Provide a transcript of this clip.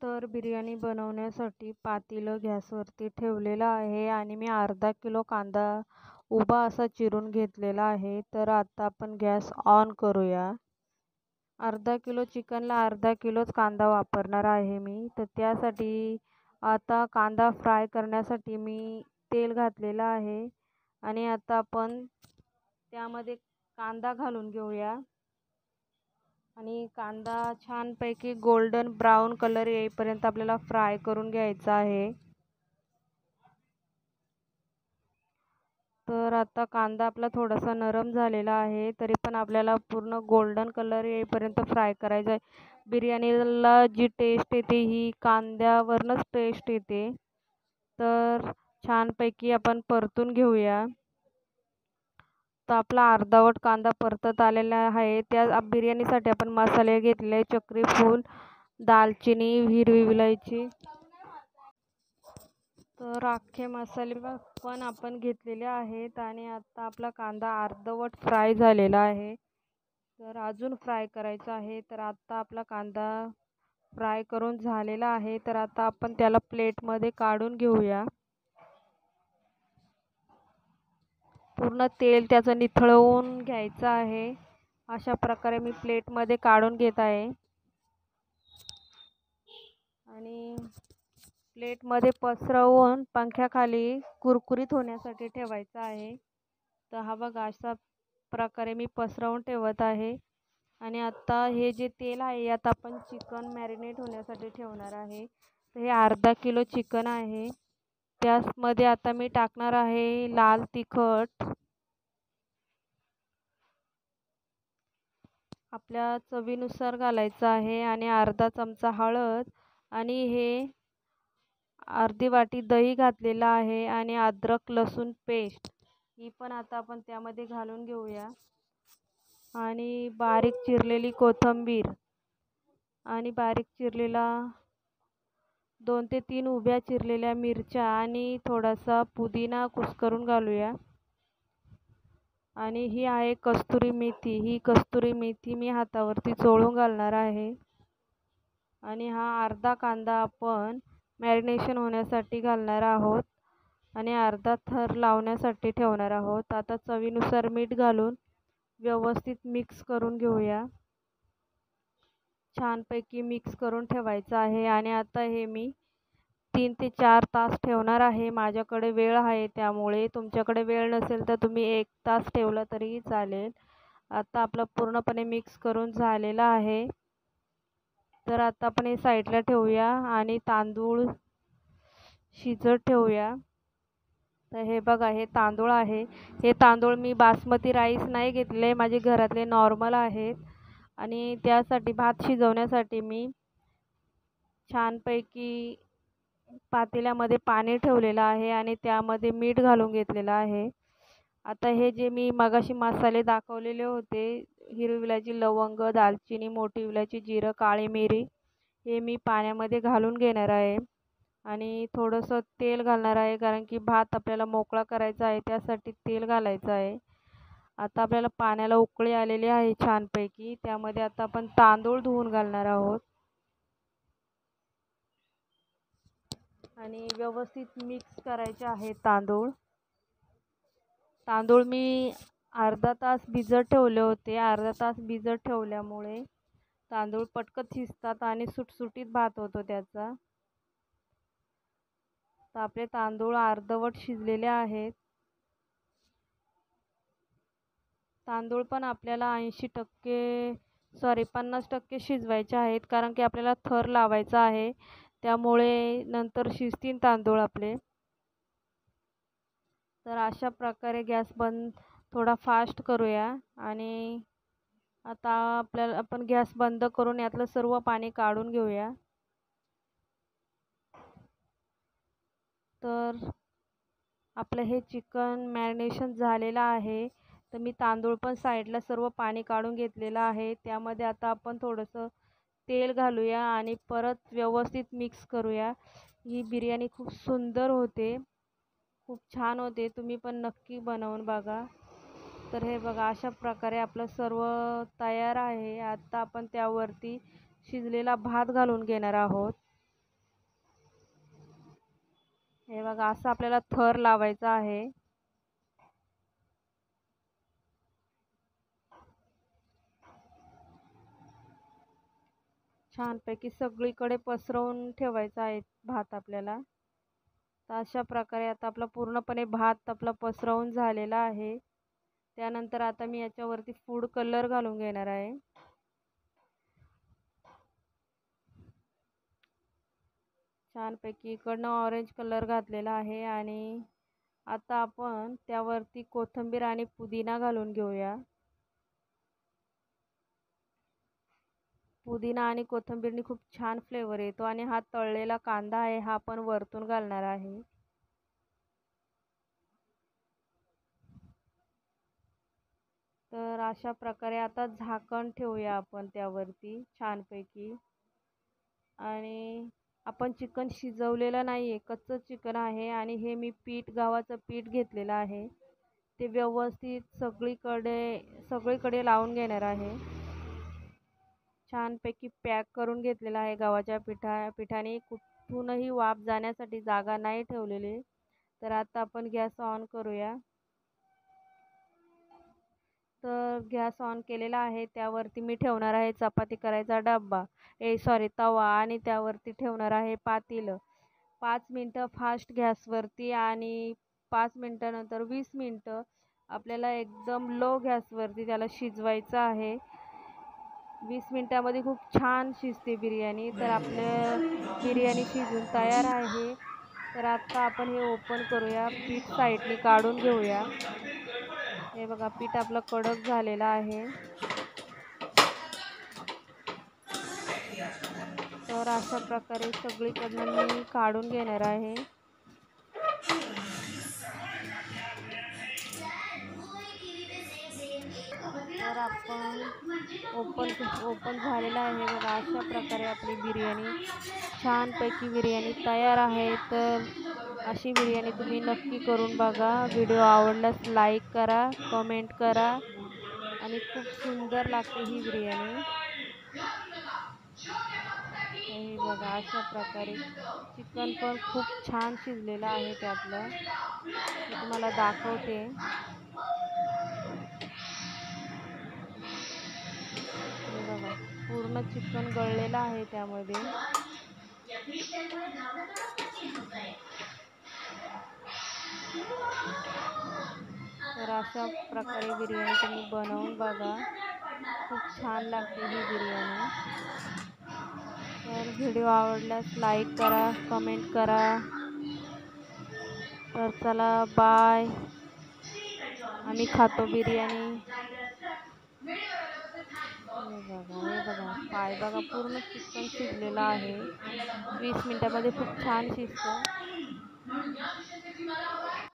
तर बिर्याणी बनवण्यासाठी पातेलं गॅसवरती ठेवलेलं आहे आणि मी अर्धा किलो कांदा उभा असा चिरून घेतलेला आहे. तर आता आपण गॅस ऑन करूया. अर्धा किलो चिकनला अर्धा किलोच कांदा वापरणार आहे मी. तर त्यासाठी आता कांदा फ्राय करण्यासाठी मी तेल घातलेलं आहे आणि आता आपण त्यामध्ये कांदा घालून घेऊया. आणि कांदा छानपैकी गोल्डन ब्राऊन कलर येईपर्यंत आपल्याला फ्राय करून घ्यायचा आहे. तर आता कांदा आपला थोडासा नरम झालेला आहे, तरी पण आपल्याला पूर्ण गोल्डन कलर येईपर्यंत फ्राय करायचा आहे. बिर्याणीला जी टेस्ट येते ही कांद्यावरनंच टेस्ट येते. तर छानपैकी आपण परतून घेऊया. तर आपला अर्धावट कांदा परतत आलेला आहे. त्या बिर्याणीसाठी आपण मसाले घेतले, चक्री फूल, दालचिनी, हिरवी विलायची. तर अख्खे मसाले पण आपण घेतलेले आहेत आणि आता आपला कांदा अर्धवट फ्राय झालेला आहे. तर अजून फ्राय करायचा आहे. तर आता आपला कांदा फ्राय करून झालेला आहे. तर आता आपण त्याला प्लेटमध्ये काढून घेऊया. पूर्ण तेल त्याचं निथळवून घ्यायचं आहे. अशा प्रकारे मी प्लेटमध्ये काढून घेत आहे आणि प्लेटमध्ये पसरवून पंख्याखाली कुरकुरीत होण्यासाठी ठेवायचं आहे. तर हा बघा अशा प्रकारे मी पसरवून ठेवत आहे आणि आता हे जे तेल आहे यात आपण चिकन मॅरिनेट होण्यासाठी ठेवणार आहे. तर हे अर्धा किलो चिकन आहे. त्यामध्ये आता मी टाकणार आहे लाल तिखट, आपल्या चवीनुसार घालायचं आहे आणि अर्धा चमचा हळद आणि हे अर्धी वाटी दही घातलेलं आहे आणि अद्रक लसूण पेस्ट ही पण आता आपण त्यामध्ये घालून घेऊया. आणि बारीक चिरलेली कोथिंबीर आणि बारीक चिरलेला 2 ते 3 उभ्या चिरलेल्या मिरच्या आणि थोडासा पुदिना कुस्करून घालूया. आणि ही आहे कस्तुरी मेथी. ही कस्तुरी मेथी मी हातावरती चोळून घालणार आहे. आणि हा अर्धा कांदा आपण मॅरिनेशन होण्यासाठी घालणार आहोत आणि अर्धा थर लावण्यासाठी ठेवणार आहोत. आता चवीनुसार मीठ घालून व्यवस्थित मिक्स करून घेऊया. छानपैकी मिक्स करून ठेवायचं आहे आणि आता हे मी 3 ते 4 तास ठेवणार आहे. माझ्याकडे वेळ आहे त्यामुळे. तुमच्याकडे वेळ नसेल तर तुम्ही 1 तास ठेवलं तरीही चालेल. आता आपलं पूर्णपणे मिक्स करून झालेलं आहे. तर आता आपण हे साईडला ठेवूया आणि तांदूळ शिजत ठेवूया. तर हे बघा हे तांदूळ आहे. हे तांदूळ मी बासमती राईस नाही घेतले, माझे घरातले नॉर्मल आहेत. आणि त्यासाठी भात शिजवण्यासाठी मी छानपैकी पातेल्यामध्ये पाणी ठेवलेलं आहे आणि त्यामध्ये मीठ घालून घेतलेलं आहे. आता हे जे मी मगाशी मसाले दाखवलेले होते, हिरवी विलायची, लवंग, दालचिनी, मोठी विलायची, जिरं, काळी मिरी, हे मी पाण्यामध्ये घालून घेणार आहे. आणि थोडंसं तेल घालणार आहे कारण की भात आपल्याला मोकळा करायचा आहे, त्यासाठी तेल घालायचं आहे. आता आपल्याला पाण्याला उकळी आलेली आहे छानपैकी. त्यामध्ये आता आपण तांदूळ धुवून घालणार आहोत आणि व्यवस्थित मिक्स करायचे आहे तांदूळ. तांदूळ मी अर्धा तास भिजत ठेवले होते. अर्धा तास भिजत ठेवल्यामुळे तांदूळ पटकन शिजतात आणि सुटसुटीत भात होतो त्याचा. तर आपले तांदूळ अर्धवट शिजलेले आहेत. तांदूळ पण आपल्याला 50% शिजवायचे आहेत कारण की आपल्याला थर लावायचा आहे, त्यामुळे नंतर शिजतील तांदूळ आपले. तर अशा प्रकारे गॅस बंद थोडा फास्ट करूया आणि आता आपण गॅस बंद करून यातलं सर्व पाणी काढून घेऊया. तर आपलं हे चिकन मॅरिनेशन झालेलं आहे. तर मी तांदूळ पण साईडला सर्व पाणी काढून घेतलेलं आहे. त्यामध्ये आता आपण थोडंसं तेल घालूया आणि परत व्यवस्थित मिक्स करूया. ही बिर्याणी खूप सुंदर होते, खूप छान होते. तुम्ही पण नक्की बनवून बघा. तर हे बघा अशा प्रकारे आपलं सर्व तयार आहे. आता आपण त्यावरती शिजलेला भात घालून घेणार आहोत. हे बघा असं आपल्याला थर लावायचा आहे. छानपैकी सगळीकडे पसरवून ठेवायचा आहे भात आपल्याला. तर अशा प्रकारे आता आपला पूर्णपणे भात आपला पसरवून झालेला आहे. त्यानंतर आता मी याच्यावरती फूड कलर घालून घेणार आहे. छानपैकी इकडनं ऑरेंज कलर घातलेला आहे आणि आता आपण त्यावरती कोथिंबीर आणि पुदिना घालून घेऊया. पुदिना आणि कोथिंबीरनी खूप छान फ्लेवर येतो आणि हा तळलेला कांदा आहे हा पण वरतून घालणार आहे. तर अशा प्रकारे आता झाकण ठेवूया आपण त्यावरती छानपैकी. आणि आपण चिकन शिजवलेलं नाही आहे, कच्चं चिकन आहे आणि हे मी गव्हाचं पीठ घेतलेलं आहे. ते व्यवस्थित सगळीकडे लावून घेणार आहे. छानपैकी पॅक करून घेतलेला आहे गव्हाच्या पिठाने. कुठूनही वाफ जाण्यासाठी जागा नाही ठेवलेली. तर आता आपण गॅस ऑन करूया. तर गॅस ऑन केलेला आहे. त्यावरती मी ठेवणार आहे चपाती करायचा डब्बा तवा आणि त्यावरती ठेवणार आहे पातेलं. 5 मिनटं फास्ट गॅसवरती आणि 5 मिनटानंतर 20 मिनटं आपल्याला एकदम लो गॅसवरती त्याला शिजवायचं आहे. 20 मिनटामध्ये खूप छान शिजते बिर्याणी. तर आपलं बिर्याणी शिजून तयार आहे. तर आता आपण हे ओपन करूया. पीठ साईडने काढून घेऊया. हे बघा पीठ आपलं कडक झालेलं आहे. तर अशा प्रकारे सगळीकडनं मी काढून घेणार आहे. तर आपण ओपन झालेला आहे बघा. अशा प्रकारे आपली बिर्याणी छानपैकी बिर्याणी तयार आहे. तर अशी बिर्याणी तुम्ही नक्की करून बघा. व्हिडिओ आवडल्यास लाईक करा, कमेंट करा आणि खूप सुंदर लागते ही बिर्याणी. हे बघा अशा प्रकारे चिकन पण खूप छान शिजलेलं आहे त्यातलं. मी तुम्हाला दाखवते. हे बघा पूर्ण चिकन गळलेलं आहे त्यामध्ये. तर अशा प्रकारे बिर्याणी तुम्ही बनवून बघा. खूप छान लागते ही बिर्याणी. तर व्हिडिओ आवडल्यास लाईक करा, कमेंट करा. तर चला बाय. आम्ही खातो बिर्याणी. हे बघा पाय बघा पूर्ण चिकन शिजलेलं आहे. 20 मिनटामध्ये खूप छान शिजतं.